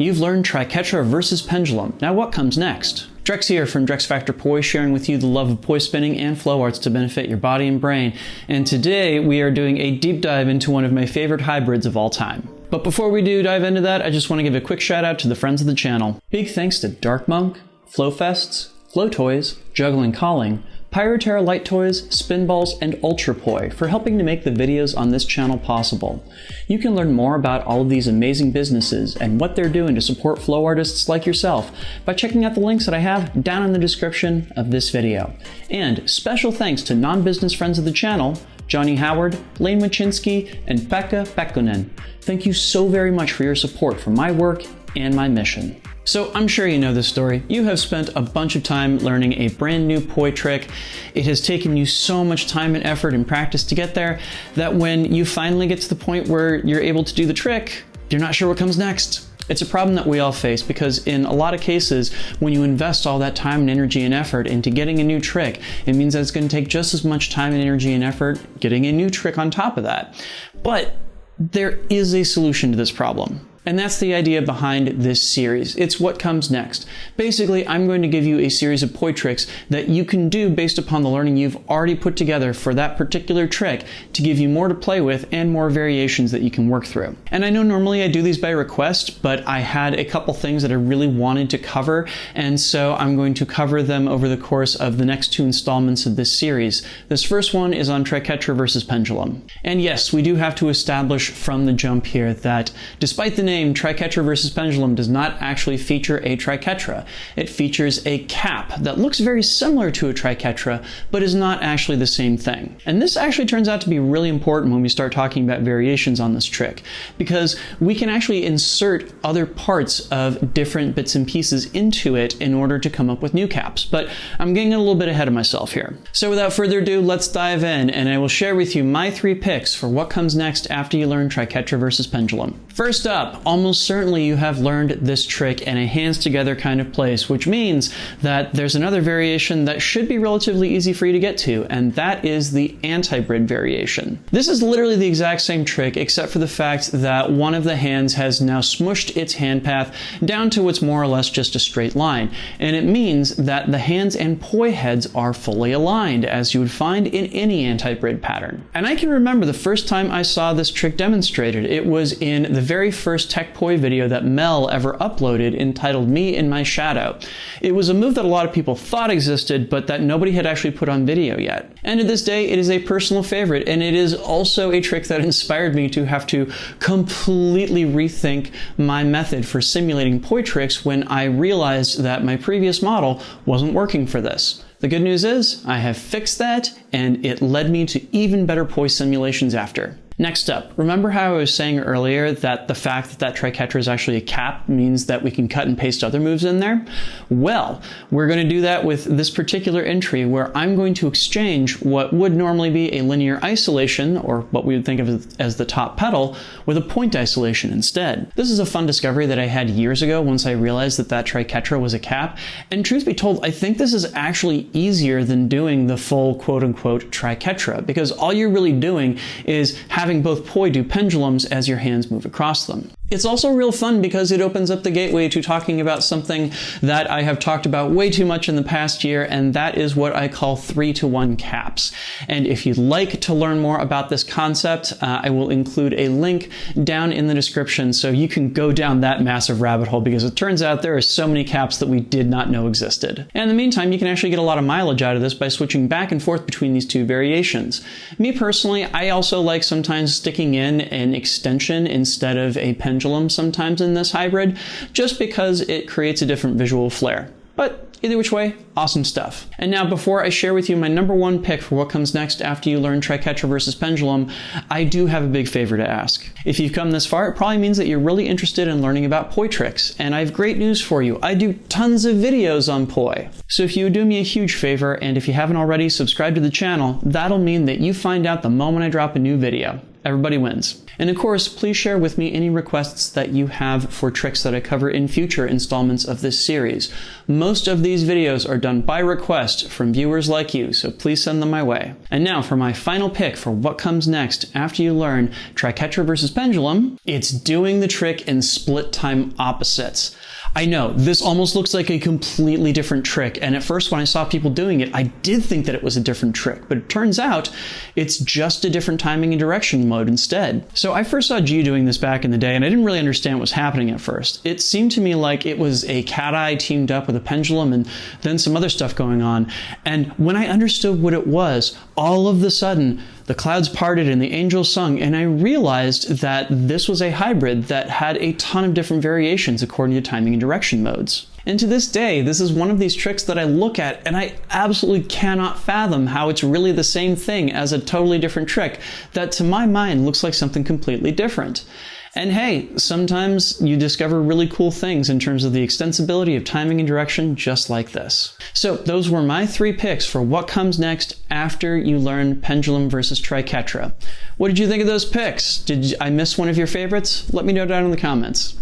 You've learned Triquetra versus Pendulum. Now what comes next? Drex here from Drex Factor Poi, sharing with you the love of poi spinning and flow arts to benefit your body and brain. And today we are doing a deep dive into one of my favorite hybrids of all time. But before we do dive into that, I just want to give a quick shout out to the friends of the channel. Big thanks to Dark Monk, Flow Fests, Flow Toys, Juggling Calling, Pyroterra Light Toys, Spinballs, and Ultrapoi for helping to make the videos on this channel possible. You can learn more about all of these amazing businesses and what they're doing to support flow artists like yourself by checking out the links that I have down in the description of this video. And special thanks to non-business friends of the channel, Johnny Howard, Lain Mochinsky, and Pekha Pekkonen. Thank you so very much for your support for my work and my mission. So I'm sure you know this story. You have spent a bunch of time learning a brand new poi trick. It has taken you so much time and effort and practice to get there that when you finally get to the point where you're able to do the trick, you're not sure what comes next. It's a problem that we all face because in a lot of cases, when you invest all that time and energy and effort into getting a new trick, it means that it's going to take just as much time and energy and effort getting a new trick on top of that. But there is a solution to this problem. And that's the idea behind this series. It's what comes next. Basically, I'm going to give you a series of poi tricks that you can do based upon the learning you've already put together for that particular trick to give you more to play with and more variations that you can work through. And I know normally I do these by request, but I had a couple things that I really wanted to cover, and so I'm going to cover them over the course of the next two installments of this series. This first one is on Triquetra versus Pendulum. And yes, we do have to establish from the jump here that despite the name Triquetra versus Pendulum does not actually feature a triquetra. It features a cap that looks very similar to a triquetra, but is not actually the same thing. And this actually turns out to be really important when we start talking about variations on this trick, because we can actually insert other parts of different bits and pieces into it in order to come up with new caps. But I'm getting a little bit ahead of myself here. So without further ado, let's dive in, and I will share with you my 3 picks for what comes next after you learn Triquetra versus Pendulum. First up, almost certainly you have learned this trick in a hands together kind of place, which means that there's another variation that should be relatively easy for you to get to, and that is the antribrid variation. This is literally the exact same trick except for the fact that one of the hands has now smushed its hand path down to what's more or less just a straight line, and it means that the hands and poi heads are fully aligned, as you would find in any antribrid pattern. And I can remember the first time I saw this trick demonstrated. It was in the very first Tech Poi video that Mel ever uploaded entitled Me in My Shadow. It was a move that a lot of people thought existed, but that nobody had actually put on video yet. And to this day, it is a personal favorite, and it is also a trick that inspired me to have to completely rethink my method for simulating poi tricks when I realized that my previous model wasn't working for this. The good news is, I have fixed that, and it led me to even better poi simulations after. Next up, remember how I was saying earlier that the fact that triquetra is actually a cap means that we can cut and paste other moves in there? Well, we're going to do that with this particular entry where I'm going to exchange what would normally be a linear isolation, or what we would think of as the top pedal, with a point isolation instead. This is a fun discovery that I had years ago once I realized that triquetra was a cap, and truth be told, I think this is actually easier than doing the full quote-unquote triquetra, because all you're really doing is having both poi do pendulums as your hands move across them. It's also real fun because it opens up the gateway to talking about something that I have talked about way too much in the past year, and that is what I call 3-to-1 caps. And if you'd like to learn more about this concept, I will include a link down in the description so you can go down that massive rabbit hole, because it turns out there are so many caps that we did not know existed. And in the meantime, you can actually get a lot of mileage out of this by switching back and forth between these two variations. Me personally, I also like sometimes sticking in an extension instead of a pendulum sometimes in this hybrid, just because it creates a different visual flair. But either which way, awesome stuff. And now, before I share with you my #1 pick for what comes next after you learn Triquetra versus Pendulum, I do have a big favor to ask. If you've come this far, it probably means that you're really interested in learning about poi tricks, and I have great news for you. I do tons of videos on poi. So if you would do me a huge favor, and if you haven't already, subscribe to the channel, that'll mean that you find out the moment I drop a new video. Everybody wins. And of course, please share with me any requests that you have for tricks that I cover in future installments of this series. Most of these videos are done by request from viewers like you, so please send them my way. And now for my final pick for what comes next after you learn Triquetra versus Pendulum, it's doing the trick in split time opposites. I know, this almost looks like a completely different trick, and at first when I saw people doing it, I did think that it was a different trick, but it turns out it's just a different timing and direction mode instead. So I first saw G doing this back in the day, and I didn't really understand what was happening at first. It seemed to me like it was a cat eye teamed up with a pendulum and then some other stuff going on, and when I understood what it was, all of the sudden, the clouds parted and the angels sung, and I realized that this was a hybrid that had a ton of different variations according to timing and direction modes. And to this day, this is one of these tricks that I look at and I absolutely cannot fathom how it's really the same thing as a totally different trick that to my mind looks like something completely different. And hey, sometimes you discover really cool things in terms of the extensibility of timing and direction just like this. So those were my 3 picks for what comes next after you learn Pendulum versus Triquetra. What did you think of those picks? Did I miss one of your favorites? Let me know down in the comments.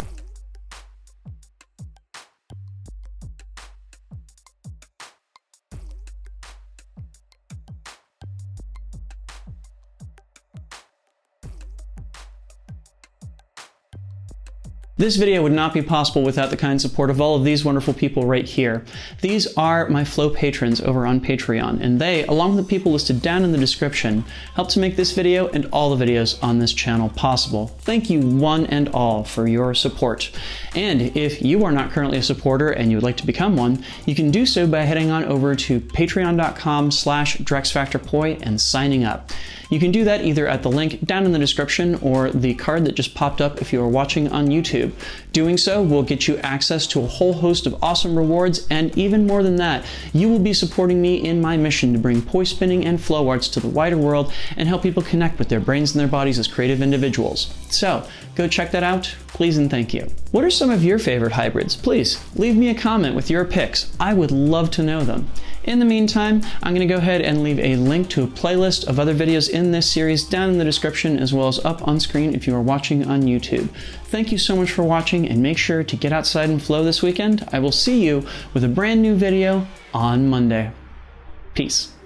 This video would not be possible without the kind support of all of these wonderful people right here. These are my Flow patrons over on Patreon, and they, along with the people listed down in the description, help to make this video and all the videos on this channel possible. Thank you one and all for your support. And if you are not currently a supporter and you would like to become one, you can do so by heading on over to patreon.com/DrexFactorPoi and signing up. You can do that either at the link down in the description or the card that just popped up if you are watching on YouTube. Doing so will get you access to a whole host of awesome rewards, and even more than that, you will be supporting me in my mission to bring poi spinning and flow arts to the wider world and help people connect with their brains and their bodies as creative individuals. So go check that out, please and thank you. What are some of your favorite hybrids? Please leave me a comment with your picks. I would love to know them. In the meantime, I'm going to go ahead and leave a link to a playlist of other videos in this series down in the description, as well as up on screen if you are watching on YouTube. Thank you so much for watching, and make sure to get outside and flow this weekend. I will see you with a brand new video on Monday. Peace.